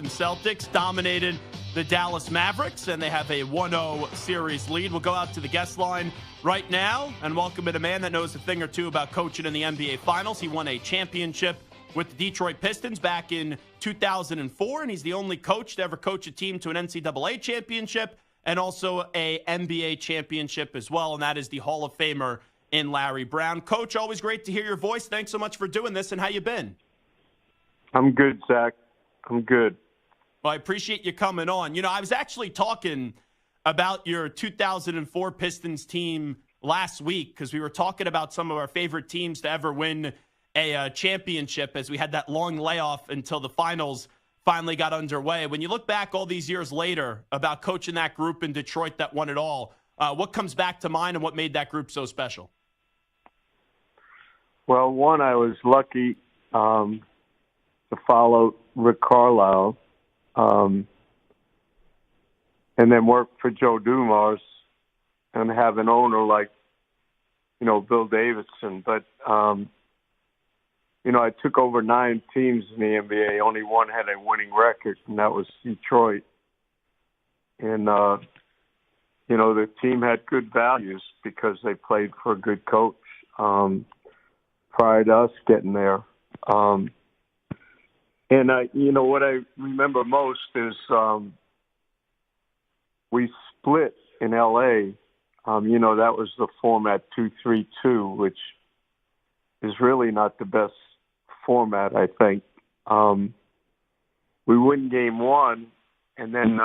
Celtics dominated the Dallas Mavericks, and they have a 1-0 series lead. We'll go out to the guest line right now and welcome in a man that knows a thing or two about coaching in the NBA Finals. He won a championship with the Detroit Pistons back in 2004, and he's the only coach to ever coach a team to an NCAA championship and also a NBA championship as well, and that is the Hall of Famer in Larry Brown. Coach, always great to hear your voice. Thanks so much for doing this, and how you been? I'm good, Zach. I'm good. Well, I appreciate you coming on. You know, I was actually talking about your 2004 Pistons team last week because we were talking about some of our favorite teams to ever win a championship as we had that long layoff until the finals finally got underway. When you look back all these years later about coaching that group in Detroit that won it all, what comes back to mind and what made that group so special? Well, one, I was lucky to follow Rick Carlisle and then work for Joe Dumars and have an owner like, Bill Davidson. But, I took over 9 teams in the NBA. Only one had a winning record, and that was Detroit. And, the team had good values because they played for a good coach prior to us getting there. And, what I remember most is we split in L.A. That was the format 2-3-2, which is really not the best format, I think. We win game 1, and then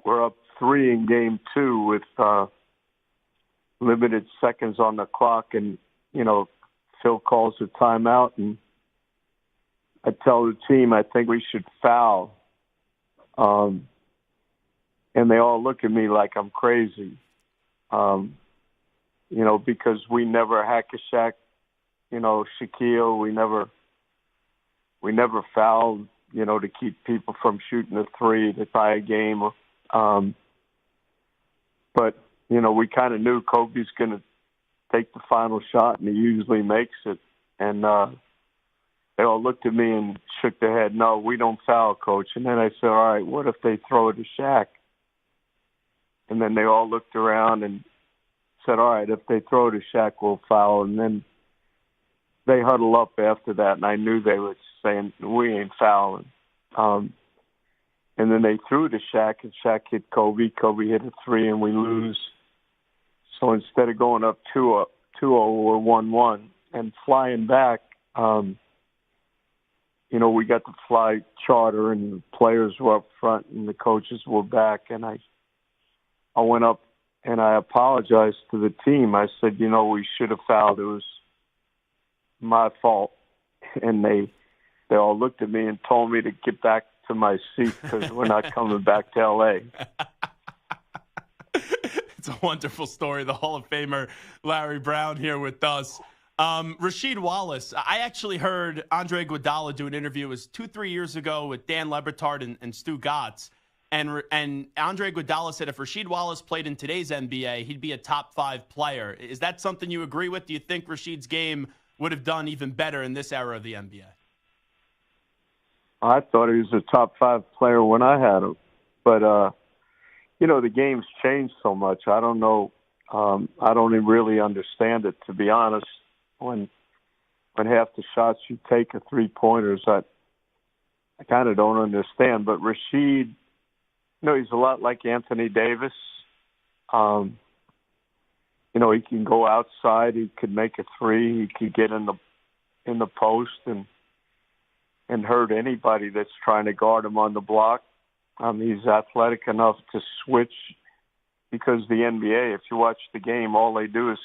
we're up 3 in game 2 with limited seconds on the clock, and, Phil calls a timeout, and I tell the team I think we should foul. And they all look at me like I'm crazy, because we never hack-a-shack, Shaquille. We never fouled, to keep people from shooting a 3 to tie a game. But, we kind of knew Kobe's going to take the final shot, and he usually makes it. And they all looked at me and shook their head. No, we don't foul, Coach. And then I said, all right, what if they throw it to Shaq? And then they all looked around and said, all right, if they throw it to Shaq, we'll foul. And then they huddle up after that, and I knew they were saying, we ain't fouling. And then they threw it to Shaq, and Shaq hit Kobe. Kobe hit a 3, and we lose. So instead of going up 2-0, we're 1-1. And flying back, we got the fly charter, and the players were up front, and the coaches were back. And I went up, and I apologized to the team. I said, we should have fouled. It was my fault. And they all looked at me and told me to get back to my seat because we're not coming back to L.A. It's a wonderful story. The Hall of Famer Larry Brown here with us. Rasheed Wallace, I actually heard Andre Iguodala do an interview. It was 2-3 years ago with Dan Lebertard and Stu Gatz. And Andre Iguodala said if Rasheed Wallace played in today's NBA, he'd be a top 5 player. Is that something you agree with? Do you think Rasheed's game would have done even better in this era of the NBA? I thought he was a top 5 player when I had him. But, the game's changed so much. I don't know. I don't even really understand it, to be honest. When half the shots you take are 3-pointers, I kind of don't understand. But Rasheed, he's a lot like Anthony Davis. He can go outside. He could make a 3. He could get in the post and hurt anybody that's trying to guard him on the block. He's athletic enough to switch because the NBA, if you watch the game, all they do is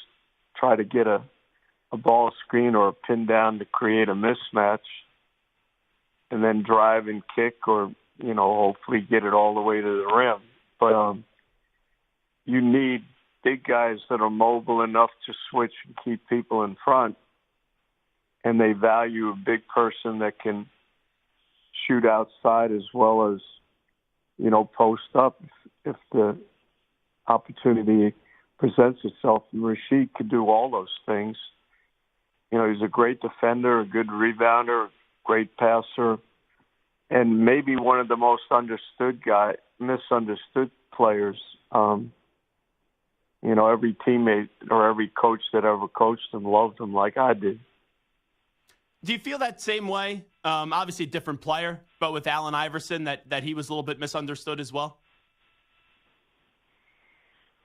try to get a ball screen or a pin down to create a mismatch and then drive and kick or, hopefully get it all the way to the rim. But you need big guys that are mobile enough to switch and keep people in front, and they value a big person that can shoot outside as well as, post up if the opportunity presents itself. And Rasheed could do all those things. He's a great defender, a good rebounder, great passer. and maybe one of the most misunderstood players. Every teammate or every coach that ever coached him loved him like I did. Do you feel that same way? Obviously a different player, but with Allen Iverson, that he was a little bit misunderstood as well?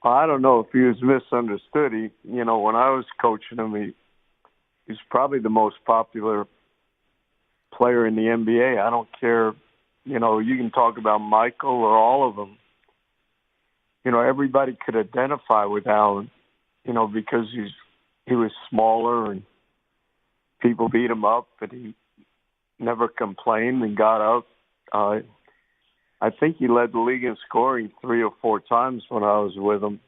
I don't know if he was misunderstood. When I was coaching him, he's probably the most popular player in the NBA. I don't care. You can talk about Michael or all of them. Everybody could identify with Allen, because he was smaller and people beat him up, but he never complained and got up. I think he led the league in scoring 3 or 4 times when I was with him.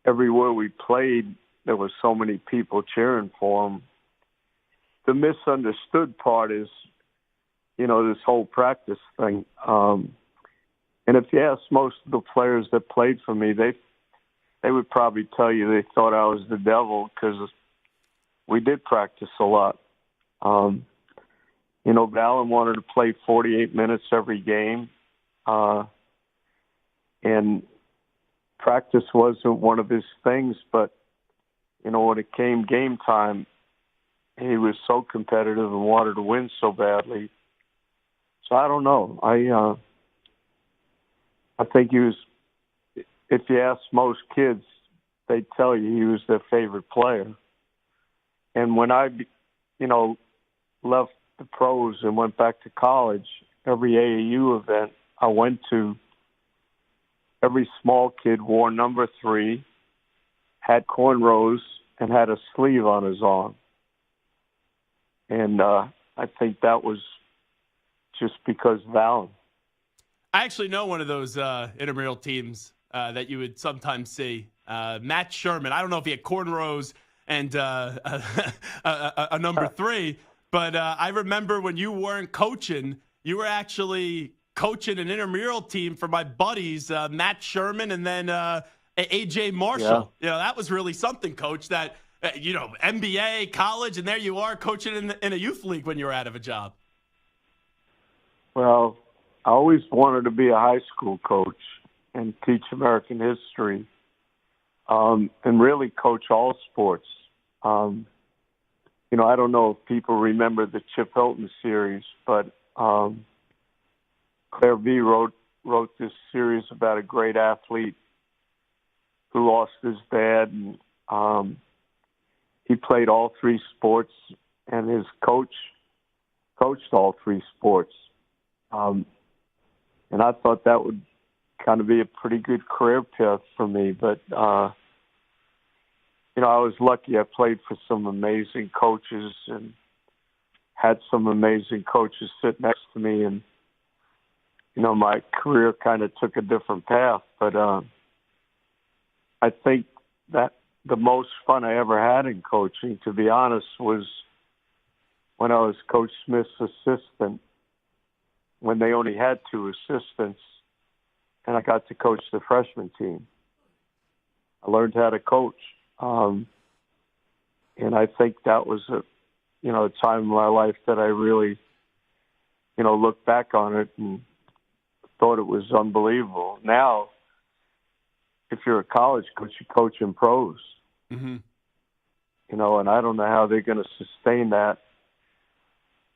Everywhere we played, there were so many people cheering for him. The misunderstood part is, this whole practice thing. And if you ask most of the players that played for me, they would probably tell you they thought I was the devil because we did practice a lot. But Allen wanted to play 48 minutes every game. And practice wasn't one of his things, but, when it came game time, he was so competitive and wanted to win so badly. So I don't know. I think he was, if you ask most kids, they'd tell you he was their favorite player. And when I, left the pros and went back to college, every AAU event I went to, every small kid wore number 3, had cornrows, and had a sleeve on his arm. And I think that was just because of Allen. I actually know one of those intramural teams that you would sometimes see. Matt Sherman. I don't know if he had cornrows and a number 3, but I remember when you weren't coaching, you were actually coaching an intramural team for my buddies, Matt Sherman and then A.J. Marshall. Yeah. That was really something, Coach, that, NBA, college, and there you are coaching in a youth league when you were out of a job. Well, I always wanted to be a high school coach and teach American history, and really coach all sports. I don't know if people remember the Chip Hilton series, but Claire V wrote this series about a great athlete who lost his dad, and he played all 3 sports, and his coach coached all 3 sports. And I thought that would kind of be a pretty good career path for me. But, I was lucky. I played for some amazing coaches and had some amazing coaches sit next to me. And, my career kind of took a different path. But I think that the most fun I ever had in coaching, to be honest, was when I was Coach Smith's assistant, when they only had 2 assistants, and I got to coach the freshman team. I learned how to coach. And I think that was a time in my life that I really, looked back on it and thought it was unbelievable. Now, if you're a college coach, you coach in pros. Mm-hmm. And I don't know how they're going to sustain that.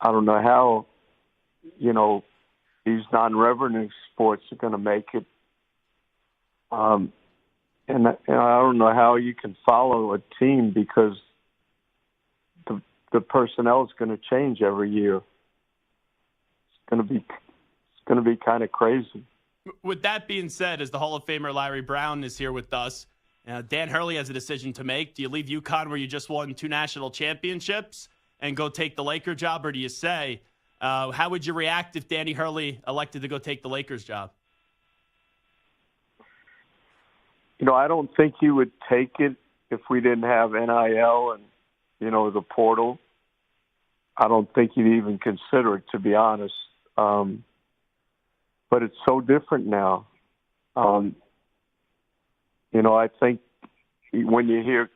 I don't know how, these non-revenue sports are going to make it. And I don't know how you can follow a team because the personnel is going to change every year. It's going to be kind of crazy. With that being said, as the Hall of Famer Larry Brown is here with us, Dan Hurley has a decision to make. Do you leave UConn where you just won 2 national championships and go take the Laker job, or do you say, how would you react if Danny Hurley elected to go take the Lakers job? I don't think he would take it if we didn't have NIL and, the portal. I don't think he'd even consider it, to be honest. But it's so different now. I think when you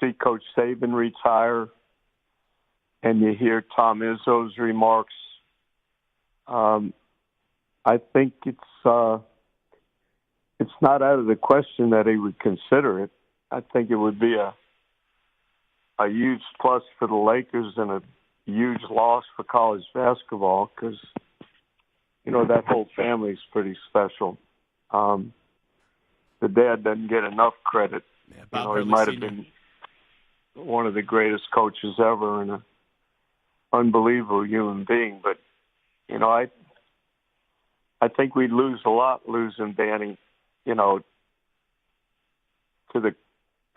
see Coach Saban retire and you hear Tom Izzo's remarks I think it's not out of the question that he would consider it. I think it would be a huge plus for the Lakers and a huge loss for college basketball because, that whole family is pretty special. The dad doesn't get enough credit. Yeah, he might have been one of the greatest coaches ever and an unbelievable human being. But, I think we'd lose a lot losing Danny, to the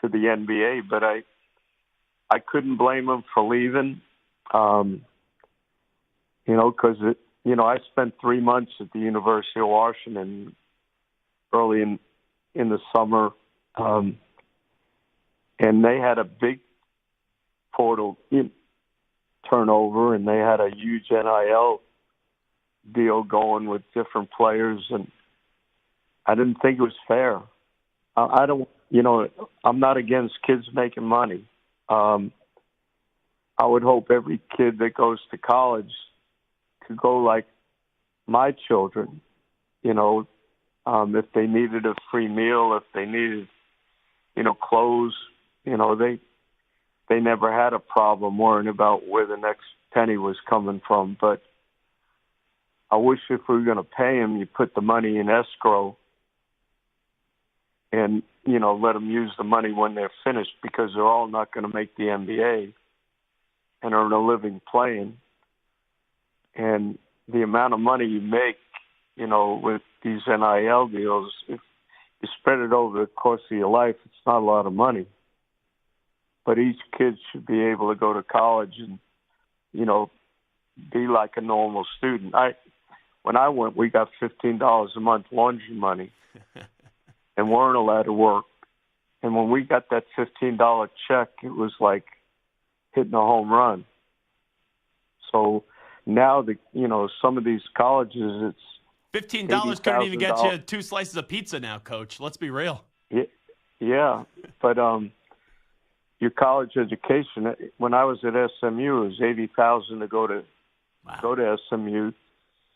NBA. But I couldn't blame him for leaving, because I spent 3 months at the University of Washington early in the summer, and they had a big portal turnover, and they had a huge NIL deal going with different players, and I didn't think it was fair. I don't, I'm not against kids making money. I would hope every kid that goes to college could go like my children, if they needed a free meal, if they needed, clothes, they never had a problem worrying about where the next penny was coming from. But I wish if we were going to pay them, you put the money in escrow and, let them use the money when they're finished because they're all not going to make the NBA and earn a living playing. And the amount of money you make, with these NIL deals, if you spread it over the course of your life, it's not a lot of money. But each kid should be able to go to college and, be like a normal student. When I went, we got $15 a month laundry money and weren't allowed to work. And when we got that $15 check, it was like hitting a home run. So now, some of these colleges, it's $15 couldn't even get you 2 slices of pizza now, Coach. Let's be real. Yeah. But your college education, when I was at SMU, it was $80,000 to go to SMU.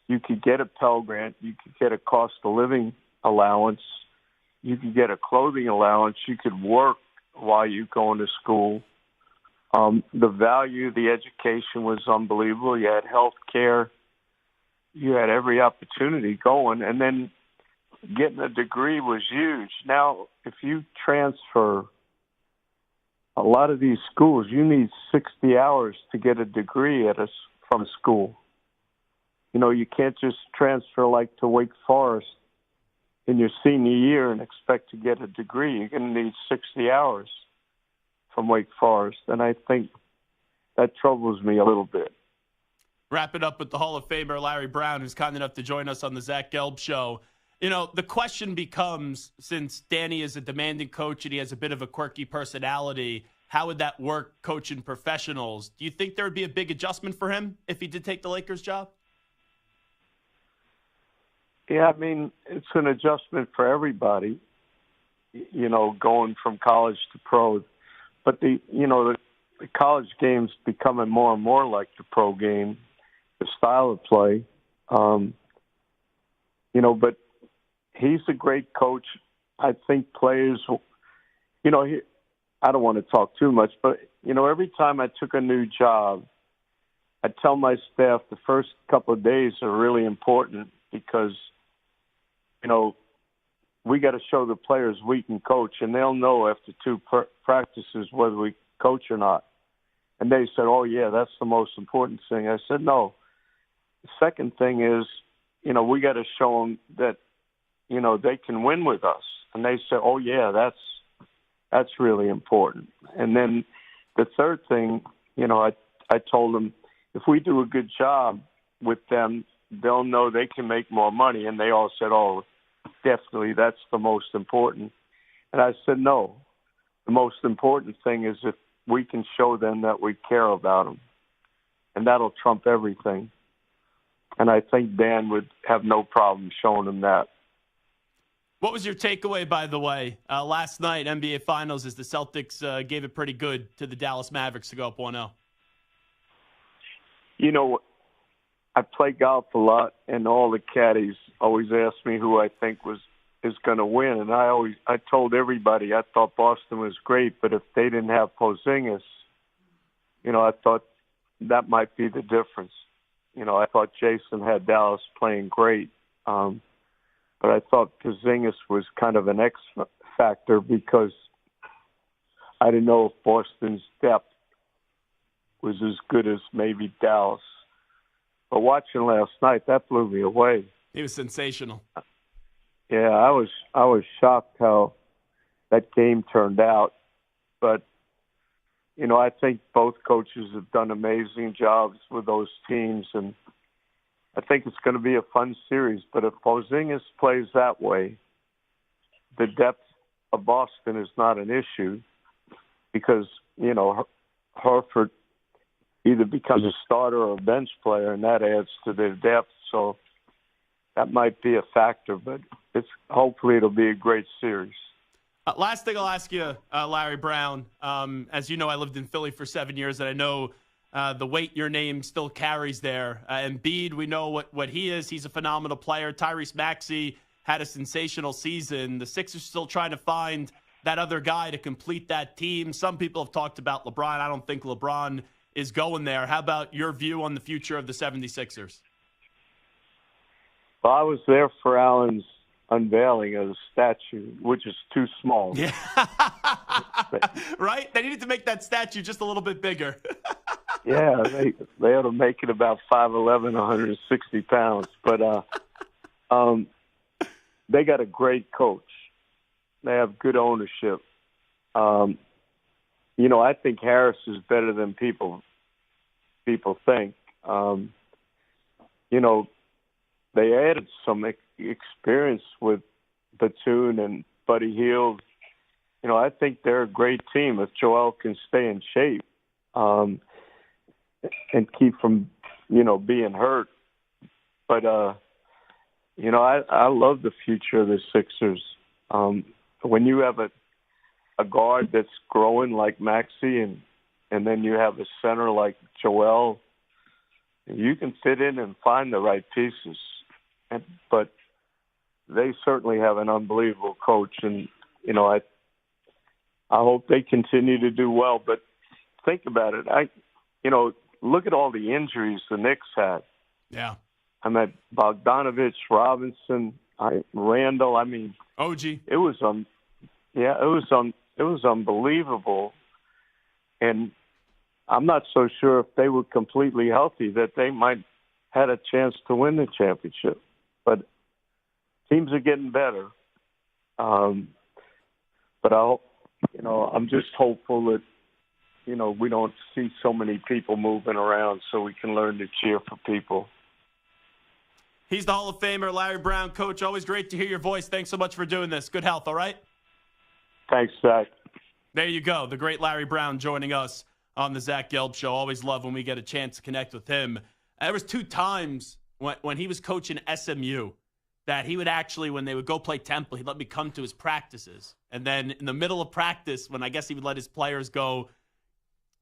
You could get a Pell Grant. You could get a cost of living allowance. You could get a clothing allowance. You could work while you're going to school. The value of the education was unbelievable. You had health care. You had every opportunity going. And then getting a degree was huge. Now, if you transfer a lot of these schools, you need 60 hours to get a degree from school. You can't just transfer like to Wake Forest in your senior year and expect to get a degree. You're going to need 60 hours from Wake Forest, and I think that troubles me a little bit. Wrap it up with the Hall of Famer Larry Brown, who's kind enough to join us on the Zach Gelb Show. The question becomes, since Danny is a demanding coach and he has a bit of a quirky personality, how would that work coaching professionals? Do you think there would be a big adjustment for him if he did take the Lakers job? Yeah, it's an adjustment for everybody, going from college to pro. But the college game's becoming more and more like the pro game, the style of play. But he's a great coach. I think players, I don't want to talk too much, but, every time I took a new job, I tell my staff the first couple of days are really important because, we got to show the players we can coach, and they'll know after 2 practices whether we coach or not. And they said, oh, yeah, that's the most important thing. I said, no. The second thing is, we got to show them that, they can win with us. And they said, oh, yeah, that's really important. And then the third thing, I told them, if we do a good job with them, they'll know they can make more money. And they all said, oh, definitely, that's the most important. And I said, no, the most important thing is if we can show them that we care about them. And that'll trump everything. And I think Dan would have no problem showing them that. What was your takeaway, by the way, last night, NBA Finals, as the Celtics gave it pretty good to the Dallas Mavericks to go up 1-0? I play golf a lot, and all the caddies always ask me who I think is going to win. And I told everybody I thought Boston was great, but if they didn't have Porzingis, I thought that might be the difference. I thought Jason had Dallas playing great, but I thought Porzingis was kind of an X factor because I didn't know if Boston's depth was as good as maybe Dallas. But watching last night, that blew me away. He was sensational. Yeah, I was shocked how that game turned out. But, I think both coaches have done amazing jobs with those teams, and I think it's going to be a fun series. But if Porzingis plays that way, the depth of Boston is not an issue because, Horford either becomes a starter or a bench player, and that adds to their depth. So that might be a factor, but hopefully it'll be a great series. Last thing I'll ask you, Larry Brown. As you know, I lived in Philly for 7 years, and I know the weight your name still carries there. Embiid, we know what he is. He's a phenomenal player. Tyrese Maxey had a sensational season. The Sixers still trying to find that other guy to complete that team. Some people have talked about LeBron. I don't think LeBron is going there. How about your view on the future of the 76ers? Well, I was there for Allen's unveiling of the statue, which is too small. Yeah. Right? They needed to make that statue just a little bit bigger. Yeah, they ought to make it about 5'11", 160 pounds. But they got a great coach. They have good ownership. I think Harris is better than people think. They added some experience with Batum and Buddy Hield. I think they're a great team if Joel can stay in shape and keep from, being hurt. But, I love the future of the Sixers. When you have a guard that's growing like Maxey and then you have a center like Joel, you can fit in and find the right pieces. But they certainly have an unbelievable coach, and I hope they continue to do well. But think about it. Look at all the injuries the Knicks had. Yeah. I mean, Bogdanovich, Robinson, Randall. I mean, OG. It was unbelievable, and I'm not so sure if they were completely healthy that they might had a chance to win the championship. But teams are getting better. But I'm just hopeful that we don't see so many people moving around, so we can learn to cheer for people. He's the Hall of Famer, Larry Brown. Coach, always great to hear your voice. Thanks so much for doing this. Good health, all right? Thanks, Zach. There you go. The great Larry Brown joining us on the Zach Gelb Show. Always love when we get a chance to connect with him. There was 2 times when he was coaching SMU that he would actually, when they would go play Temple, he'd let me come to his practices. And then in the middle of practice, when I guess he would let his players go